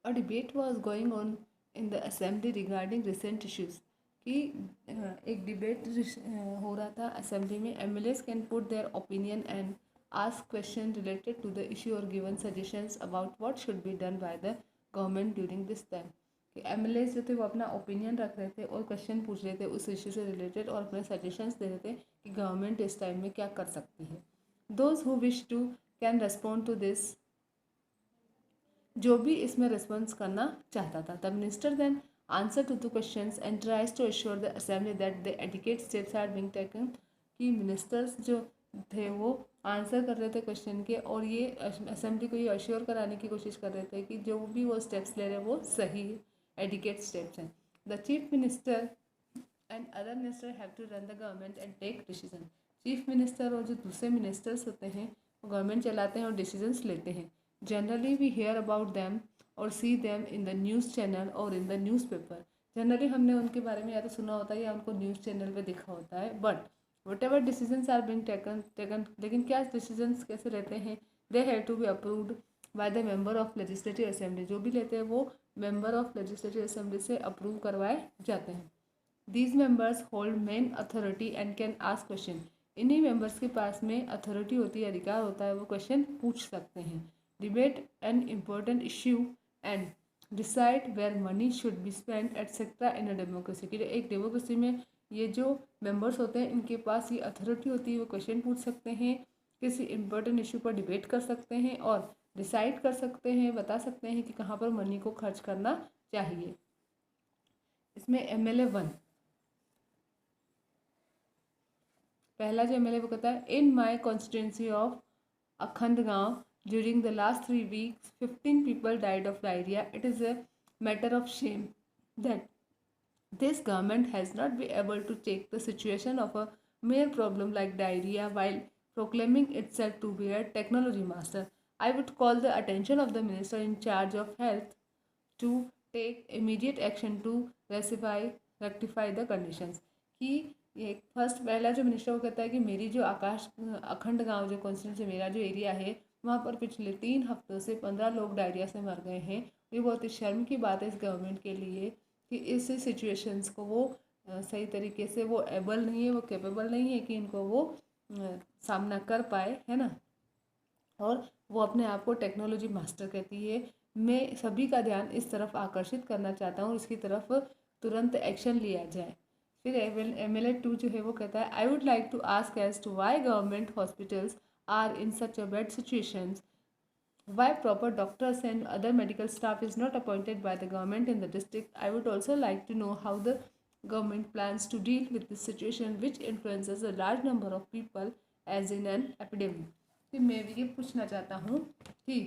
A debate was going on in the assembly regarding recent issues कि एक debate हो रहा था असेंबली में. MLAs can put their opinion and ask questions related to the issue or given suggestions about what should be done by the government during this time. कि MLAs जो थे वो अपना ओपिनियन रख रहे थे और क्वेश्चन पूछ रहे थे उस इश्यू से रिलेटेड और अपने सजेशंस दे रहे थे कि गवर्नमेंट इस टाइम में क्या कर सकती है. Those who wish to can respond to this. जो भी इसमें रिस्पॉन्स करना चाहता था. The minister then answer to the questions and tries to assure the assembly that the adequate steps are being taken. कि मिनिस्टर्स जो थे वो आंसर कर रहे थे क्वेश्चन के और ये असेंबली को ये अश्योर कराने की कोशिश कर रहे थे कि जो भी वो स्टेप्स ले रहे हैं वो सही एडिकेट स्टेप्स हैं. The chief minister and other minister have to run the government and take decision. Chief minister और जो दूसरे मिनिस्टर्स होते हैं वो गवर्नमेंट चलाते हैं और डिसीजंस लेते हैं. Generally we hear about them और see them in the news channel और इन द न्यूज़पेपर. जनरली हमने उनके बारे में या तो सुना होता है या उनको न्यूज़ चैनल पे देखा होता है. But whatever decisions are being taken लेकिन क्या डिसीजंस कैसे रहते हैं. They have to be approved by the member of legislative assembly. जो भी लेते हैं वो मेंबर ऑफ लेजिस्लेटिव असेंबली से अप्रूव करवाए जाते हैं. These members hold main authority and can ask question. इन्हीं मेंबर्स के पास में अथॉरिटी होती है, अधिकार होता है, वो क्वेश्चन पूछ सकते हैं. Debate an important issue and decide where money should be spend etcetera in a democracy. कि एक डेमोक्रेसी में ये जो मेंबर्स होते हैं इनके पास ये अथॉरिटी होती है, वो क्वेश्चन पूछ सकते हैं, किसी इम्पोर्टेंट इशू पर डिबेट कर सकते हैं और डिसाइड कर सकते हैं, बता सकते हैं कि कहाँ पर मनी को खर्च करना चाहिए. इसमें MLA 1 पहला जो MLA वो कहता है इन माई कॉन्स्टिट्यूंसी ऑफ अखंड गांव during the last 3 weeks 15 people died of diarrhea. It is a matter of shame that this government has not been able to take the situation of a mere problem like diarrhea while proclaiming itself to be a technology master. I would call the attention of the minister in charge of health to take immediate action to rectify the conditions. कि ये first पहला जो minister वो कहता है कि मेरी जो आकाश अखंड गांव जो कॉन्स्टिट्यूंसी मेरा जो एरिया है वहाँ पर पिछले 3 हफ्तों से 15 लोग डायरिया से मर गए हैं. ये बहुत ही शर्म की बात है इस गवर्नमेंट के लिए कि इस सिचुएशंस को वो सही तरीके से वो एबल नहीं है, वो कैपेबल नहीं है कि इनको वो सामना कर पाए, है ना. और वो अपने आप को टेक्नोलॉजी मास्टर कहती है. मैं सभी का ध्यान इस तरफ आकर्षित करना चाहता हूँ, इसकी तरफ तुरंत एक्शन लिया जाए. फिर MLA 2 जो है वो कहता है I would like to ask as to why government hospitals are in such a bad situations. Why proper doctors and other medical staff is not appointed by the government in the district. I would also like to know how the government plans to deal with this situation which influences a large number of people as in an epidemic. फिर मैं भी ये पूछना चाहता हूँ कि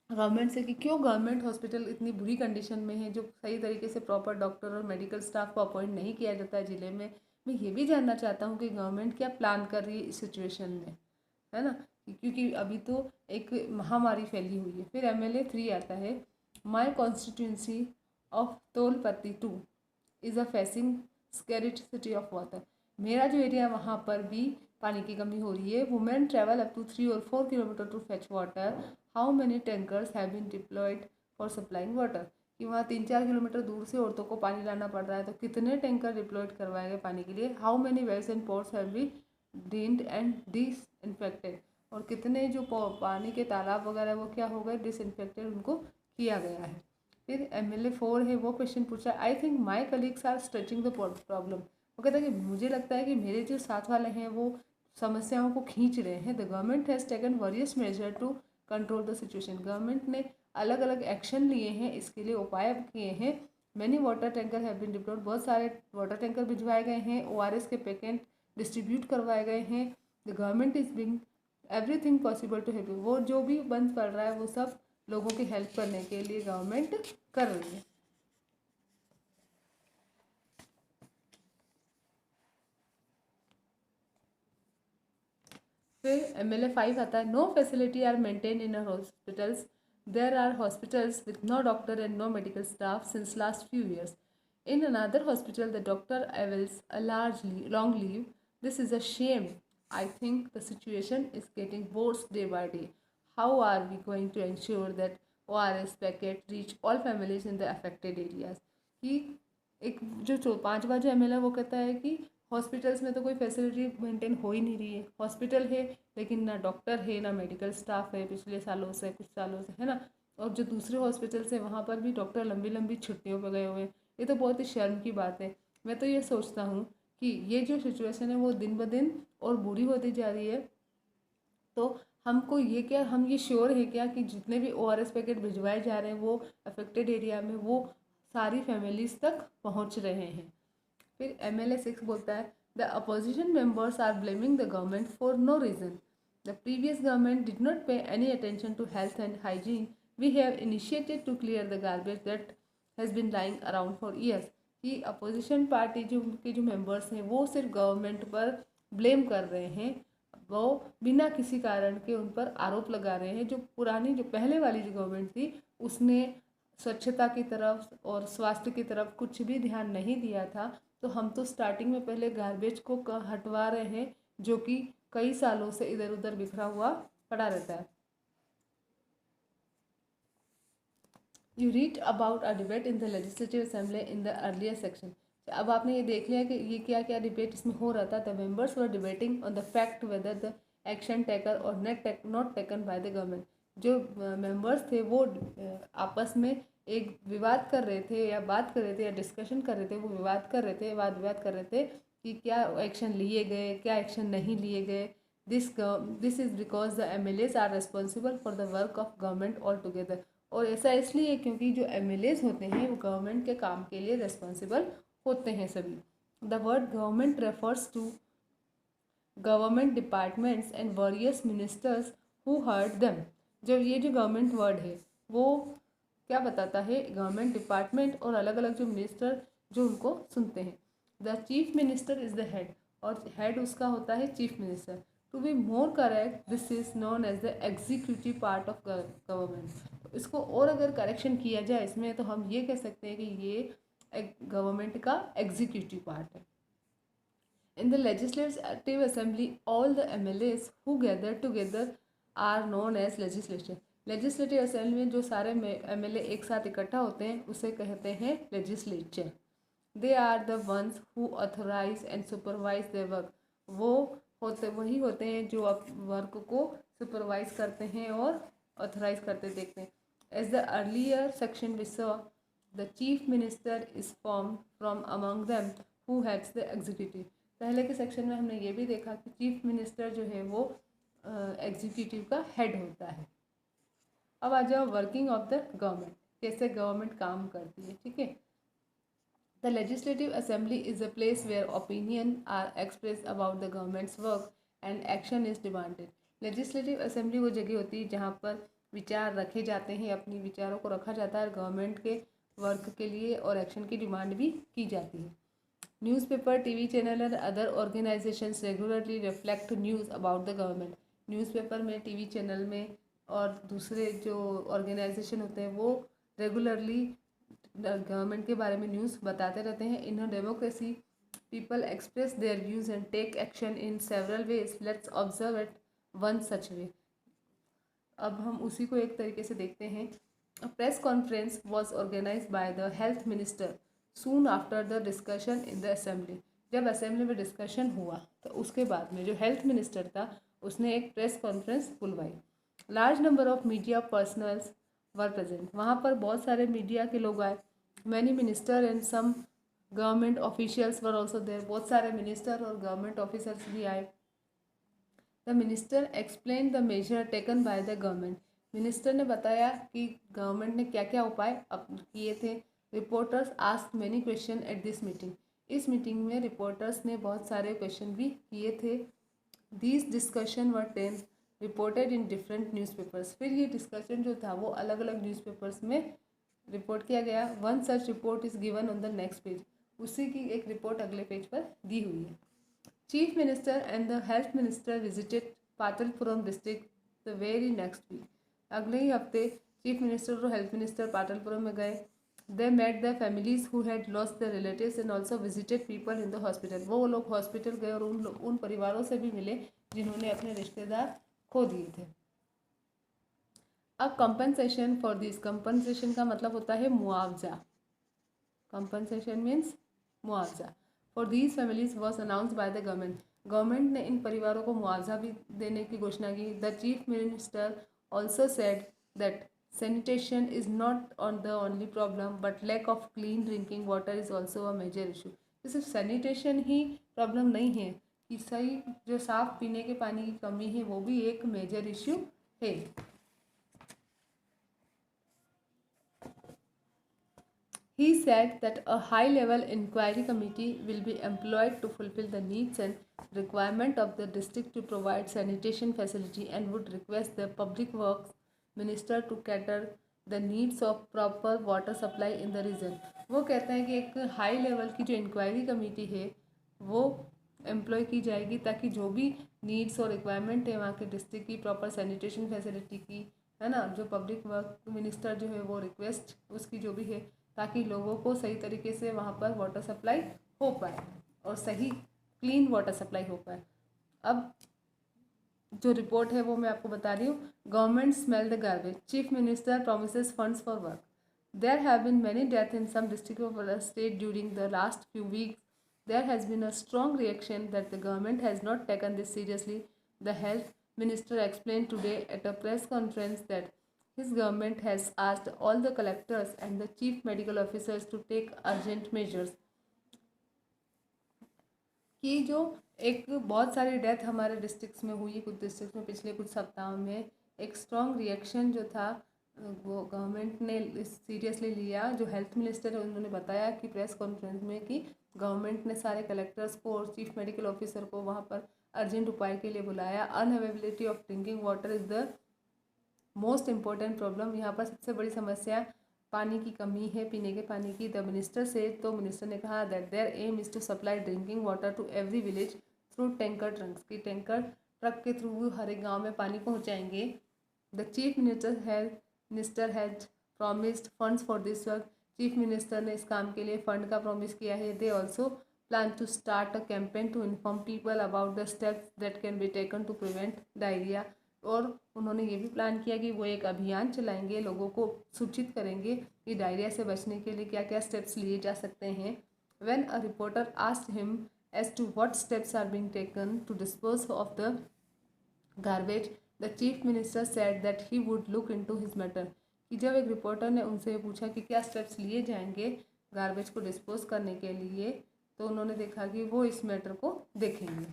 government से कि क्यों गवर्नमेंट हॉस्पिटल इतनी बुरी कंडीशन में है, जो सही तरीके से प्रॉपर डॉक्टर और मेडिकल स्टाफ को अपॉइंट नहीं किया जाता है ज़िले में. मैं ये भी जानना चाहता हूँ कि गवर्नमेंट क्या प्लान कर रही है इस सिचुएशन में, है ना, क्योंकि अभी तो एक महामारी फैली हुई है. फिर MLA 3 आता है my constituency of Tolpati 2 is a facing scarcity of water. मेरा जो एरिया वहाँ पर भी पानी की कमी हो रही है. वुमेन ट्रैवल अप टू 3 और 4 kilometre to fetch water. How many tankers have been deployed for supplying water. कि वहाँ 3-4 किलोमीटर दूर से औरतों को पानी लाना पड़ रहा है, तो कितने टैंकर डिप्लॉयड करवाए गए पानी के लिए. How many wells and ports have been drained and disinfected. और कितने जो पानी के तालाब वगैरह वो क्या हो गए, डिसइंफेक्टेड उनको किया गया है. फिर MLA 4 है वो क्वेश्चन पूछा I think my colleagues are stretching the problem. वो कहता है कि मुझे लगता है कि मेरे जो साथ वाले हैं वो समस्याओं को खींच रहे हैं. The government has taken various measure to control the situation. Government ने अलग अलग एक्शन लिए हैं, इसके लिए उपाय किए हैं. Many water tanker have been deployed. बहुत सारे वाटर टैंकर भिजवाए गए हैं. ORS के पैकेट डिस्ट्रीब्यूट करवाए गए हैं. The government is being everything possible to help. वो जो भी बंद पड़ रहा है वो सब लोगों की हेल्प करने के लिए गवर्नमेंट कर रही है. फिर MLA 5 आता है no facility are maintain in hospitals. There are hospitals with no doctor and no medical staff since last few years. In another hospital, the doctor avails a long leave. This is a shame. I think the situation is getting worse day by day. How are we going to ensure that ORS packet reach all families in the affected areas. कि एक जो 5वां जो ML है वो कहता है कि हॉस्पिटल्स में तो कोई फैसिलिटी मेंटेन हो ही नहीं रही है। हॉस्पिटल है लेकिन ना डॉक्टर है ना मेडिकल स्टाफ है पिछले सालों से, कुछ सालों से, है ना। और जो दूसरे हॉस्पिटल्स है वहाँ पर भी डॉक्टर लंबी लंबी छुट्टियों पर गए हुए हैं। ये तो बहुत ही शर्म की बात है। मैं तो ये सोचता हूँ कि ये जो सिचुएशन है वो दिन ब दिन और बुरी होती जा रही है। तो हमको ये क्या, हम ये श्योर है क्या कि जितने भी ORS पैकेट भिजवाए जा रहे हैं वो अफेक्टेड एरिया में वो सारी फैमिलीज तक पहुंच रहे हैं। फिर MLA 6 बोलता है the opposition members are blaming the government for no reason. The previous government did not pay any attention to health and hygiene. We have initiated to clear the garbage that has been lying around for years. कि opposition party जो members हैं वो सिर्फ government पर blame कर रहे हैं, वो बिना किसी कारण के उन पर आरोप लगा रहे हैं। जो पुरानी जो पहले वाली जो गवर्नमेंट थी उसने स्वच्छता की तरफ और स्वास्थ्य की तरफ कुछ भी ध्यान नहीं दिया था। तो हम तो स्टार्टिंग में पहले गार्बेज को हटवा रहे हैं जो कि कई सालों से इधर उधर बिखरा हुआ पड़ा रहता है। You read about a debate in the legislative assembly in the earlier section. अब आपने ये देख लिया कि ये क्या क्या डिबेट इसमें हो रहा था। The members were debating on the fact whether the action taken or not taken by the government. जो मेंबर्स थे वो आपस में एक विवाद कर रहे थे या बात कर रहे थे या डिस्कशन कर रहे थे। वो विवाद कर रहे थे, वाद विवाद कर रहे थे कि क्या एक्शन लिए गए, क्या एक्शन नहीं लिए गए। This is because the MLAs are responsible for the work of government all together. और ऐसा इसलिए क्योंकि जो MLAs होते हैं वो गवर्नमेंट के काम के लिए रिस्पॉन्सिबल होते हैं सभी। The word government refers to government departments and various ministers who head them. जब ये जो गवर्नमेंट वर्ड है वो क्या बताता है, गवर्नमेंट डिपार्टमेंट और अलग अलग जो मिनिस्टर जो उनको सुनते हैं। The chief minister is the head, और हेड उसका होता है chief minister. To be more correct this is known as the executive part of government. इसको और अगर करेक्शन किया जाए इसमें तो हम ये कह सकते हैं कि ये गवर्नमेंट का एग्जीक्यूटिव पार्ट है। In the legislative assembly, all the MLAs who gather together are known as legislature. Legislative assembly में जो सारे MLA एक साथ इकट्ठा होते हैं उसे कहते हैं legislature. They are the ones who authorise and supervise their work. वो वही होते हैं जो अब वर्क को सुपरवाइज करते हैं और ऑथराइज करते देखते हैं। As the earlier section we saw the chief minister is form from among them who heads the executive. पहले के सेक्शन में हमने ये भी देखा कि चीफ मिनिस्टर जो है वो एग्जीक्यूटिव का हेड होता है। अब आ जाओ वर्किंग ऑफ द गवर्नमेंट, कैसे गवर्नमेंट काम करती है। ठीक है, the legislative assembly is a place where opinion are express about the government's work and action is demanded. Legislative assembly वो जगह होती है जहाँ पर विचार रखे जाते हैं, अपनी विचारों को रखा जाता है गवर्नमेंट के वर्क के लिए और एक्शन की डिमांड भी की जाती है। न्यूज़पेपर, TV चैनल और other organisations regularly reflect news about the government. Newspaper में, TV चैनल में और दूसरे जो ऑर्गेनाइजेशन होते हैं वो रेगुलरली गवर्नमेंट के बारे में न्यूज़ बताते रहते हैं। In a democracy people express their views and take action in several ways. Let's observe it one such way. अब हम उसी को एक तरीके से देखते हैं। A press conference was organise by the health minister soon after the discussion in the assembly. जब असेंबली में डिस्कशन हुआ तो उसके बाद में जो हेल्थ मिनिस्टर था उसने एक प्रेस कॉन्फ्रेंस बुलवाई। Large number of media personnels were present. वहाँ पर बहुत सारे मीडिया के लोग आए। Many minister and some government officials were also there. बहुत सारे मिनिस्टर और गवर्नमेंट ऑफिसर्स भी आए। The minister explain the measure taken by the government. Minister ने बताया कि गवर्नमेंट ने क्या क्या उपाय किए थे। Reporters asked many question at this meeting. इस मीटिंग में रिपोर्टर्स ने बहुत सारे क्वेश्चन भी किए थे। These discussion were ten reported in different newspapers. फिर ये डिस्कशन जो था वो अलग अलग न्यूज़पेपर्स में रिपोर्ट किया गया। One such report is given on the next page. उसी की एक रिपोर्ट अगले पेज पर दी हुई है। Chief minister and the health minister visited Patalpuram district the very next week. अगले ही हफ्ते चीफ मिनिस्टर और हेल्थ मिनिस्टर पाटलपुरम में गए। They met the families who had lost the relatives and also visited people in the hospital. वो लोग hospital गए और उन परिवारों से भी मिले जिन्होंने अपने रिश्तेदार खो दिए थे। अब कंपनसेशन फॉर दिस, कंपनसेशन का मतलब होता है मुआवजा। कंपनसेशन मीन्स मुआवजा for these families was announced by the government. Government ने इन परिवारों को मुआवजा भी देने की घोषणा की। The chief minister also said that sanitation is not on the only problem but lack of clean drinking water is also a major issue। तो सिर्फ सैनिटेशन ही प्रॉब्लम नहीं है कि सही जो साफ पीने के पानी की कमी है वो भी एक मेजर इश्यू है। He said that a high-level inquiry committee will be employed to fulfill the needs and requirement of the district to provide sanitation facility and would request the public works minister to cater the needs of proper water supply in the region। वो कहते हैं कि एक high level की जो inquiry committee है वो employ की जाएगी ताकि जो भी नीड्स और रिक्वायरमेंट है वहाँ के डिस्ट्रिक्ट की प्रॉपर सैनिटेशन फैसिलिटी की, है ना, जो पब्लिक वर्क मिनिस्टर जो है वो रिक्वेस्ट उसकी जो भी है ताकि लोगों को सही तरीके से वहाँ पर वाटर सप्लाई हो पाए और सही क्लीन वाटर सप्लाई हो पाए। अब जो रिपोर्ट है वो मैं आपको बता रही हूँ। Government smell the garbage, chief minister promises funds for work. There have been many death in some district of the state during the last few weeks. There has been a strong reaction that the government has not taken this seriously. The health minister explained today at a press conference that his government has asked all the collectors and the chief medical officers to take urgent measures। कि जो एक बहुत सारी death हमारे districts में हुई, कुछ district में पिछले कुछ सप्ताहों में एक स्ट्रॉन्ग रिएक्शन जो था वो गवर्नमेंट ने सीरियसली लिया। जो हेल्थ मिनिस्टर है उन्होंने बताया कि प्रेस कॉन्फ्रेंस में कि गवर्नमेंट ने सारे कलेक्टर्स को और चीफ मेडिकल ऑफिसर को वहाँ पर अर्जेंट उपाय के लिए बुलाया। Unavailability of drinking water is the most important problem. यहाँ पर सबसे बड़ी समस्या पानी की कमी है, पीने के पानी की। द मिनिस्टर से तो मिनिस्टर ने कहा that their aim is to supply drinking water to every village through tanker trucks, की टैंकर ट्रक के थ्रू हर एक गाँव में पानी पहुँचाएंगे। The chief minister has promised funds for this work, chief minister ने इस काम के लिए फंड का प्रॉमिस किया है। They also plan to start a campaign to inform people about the steps that can be taken to prevent diarrhoea. और उन्होंने ये भी प्लान किया कि वो एक अभियान चलाएंगे, लोगों को सूचित करेंगे कि डायरिया से बचने के लिए क्या क्या स्टेप्स लिए जा सकते हैं। When a reporter asked him as to what steps are being taken to dispose of the garbage, the chief minister said that he would look into his matter. कि जब एक रिपोर्टर ने उनसे पूछा कि क्या स्टेप्स लिए जाएंगे गार्बेज को डिस्पोज करने के लिए, तो उन्होंने देखा कि वो इस मैटर को देखेंगे।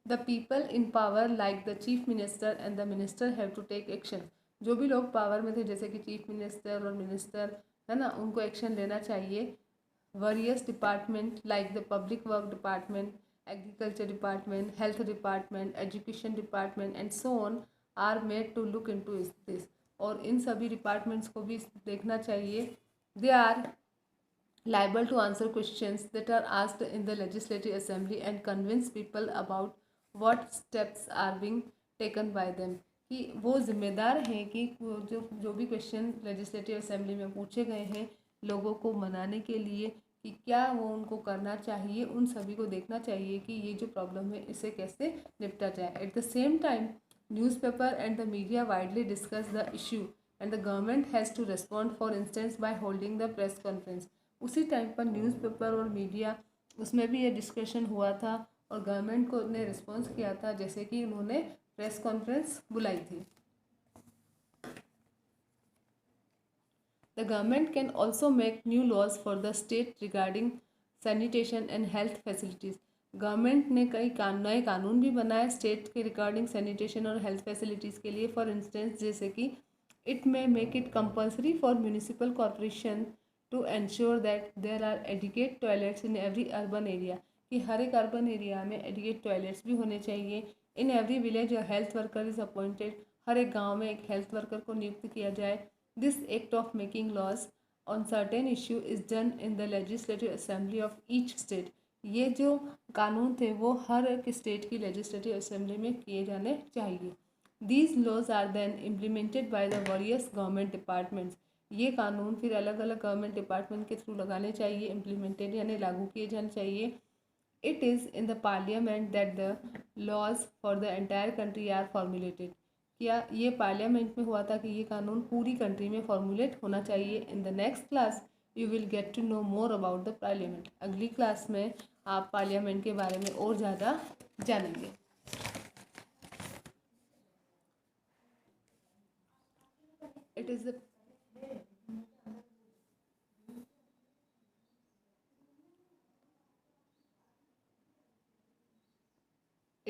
The people in power like the chief minister and the minister have to take action. जो भी लोग पावर में थे जैसे कि चीफ मिनिस्टर और मिनिस्टर, है ना, उनको एक्शन लेना चाहिए। Various department like the public work department, agriculture department, health department, education department and so on are made to look into this. और इन सभी डिपार्टमेंट्स को भी देखना चाहिए। They are liable to answer questions that are asked in the legislative assembly and convince people about what steps are being taken by them। कि वो जिम्मेदार हैं कि जो भी क्वेश्चन लेजिस्लेटिव असेंबली में पूछे गए हैं लोगों को मनाने के लिए कि क्या वो उनको करना चाहिए, उन सभी को देखना चाहिए कि ये जो प्रॉब्लम है इसे कैसे निपटा जाए। At the same time newspaper and the media widely discuss the issue and the government has to respond for instance by holding the press conference. उसी टाइम पर न्यूज़पेपर और मीडिया उसमें भी ये डिस्कशन हुआ था और गवर्नमेंट को ने रिस्पॉन्स किया था, जैसे कि उन्होंने प्रेस कॉन्फ्रेंस बुलाई थी। The government can also make new laws for the state regarding sanitation and health facilities. Government ने कई नए कानून भी बनाए स्टेट के रिगार्डिंग सैनिटेशन और हेल्थ फैसिलिटीज़ के लिए। फॉर इंस्टेंस जैसे कि it may make it compulsory for municipal corporation to ensure that there are adequate toilets in every urban area, कि हर एक अर्बन एरिया में एडिकेट टॉयलेट्स भी होने चाहिए। In every village a health worker is appointed, हर एक गांव में एक हेल्थ वर्कर को नियुक्त किया जाए। This act of making laws on certain issue is done in the legislative assembly of each state. ये जो कानून थे वो हर एक स्टेट की लेजिस्लेटिव असेंबली में किए जाने चाहिए। These laws are then implemented by the various government departments. ये कानून फिर अलग अलग गवर्नमेंट डिपार्टमेंट के थ्रू लगाने चाहिए, इम्प्लीमेंटेड यानी लागू किए जाने चाहिए। It is in the parliament that the laws for the entire country are formulated. क्या ये पार्लियामेंट में हुआ था कि ये कानून पूरी कंट्री में फॉर्मुलेट होना चाहिए. In the next class you will get to know more about the parliament. अगली क्लास में आप पार्लियामेंट के बारे में और ज़्यादा जानेंगे. It is the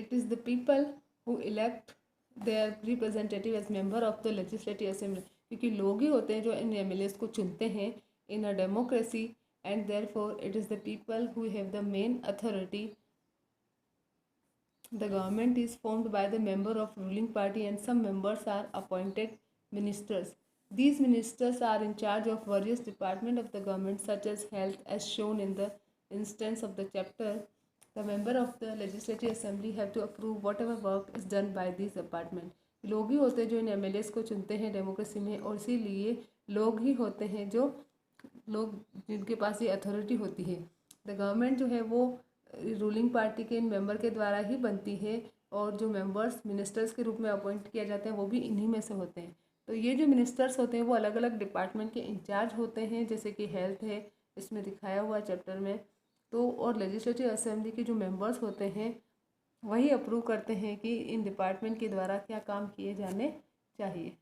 It is the people who elect their representative as member of the legislative assembly. क्योंकि लोग ही होते हैं जो इन एमएलएस को चुनते हैं in a democracy, and therefore it is the people who have the main authority. The government is formed by the member of ruling party and some members are appointed ministers. These ministers are in charge of various departments of the government such as health, as shown in the instance of the chapter. The member of the legislative assembly have to approve whatever work is done by these department. लोग ही होते हैं जो इन MLAs को चुनते हैं democracy में, और इसीलिए लोग ही होते हैं जो लोग जिनके पास ये अथॉरिटी होती है. द गवर्नमेंट जो है वो रूलिंग पार्टी के इन मेंबर के द्वारा ही बनती है, और जो मेंबर्स मिनिस्टर्स के रूप में अपॉइंट किया जाते हैं वो भी इन्हीं में से होते हैं. तो ये जो मिनिस्टर्स होते हैं वो अलग अलग डिपार्टमेंट के इंचार्ज होते हैं, जैसे कि हेल्थ है इसमें दिखाया हुआ चैप्टर में. तो और लेजिस्लेटिव असेंबली के जो मेंबर्स होते हैं वही अप्रूव करते हैं कि इन डिपार्टमेंट के द्वारा क्या काम किए जाने चाहिए.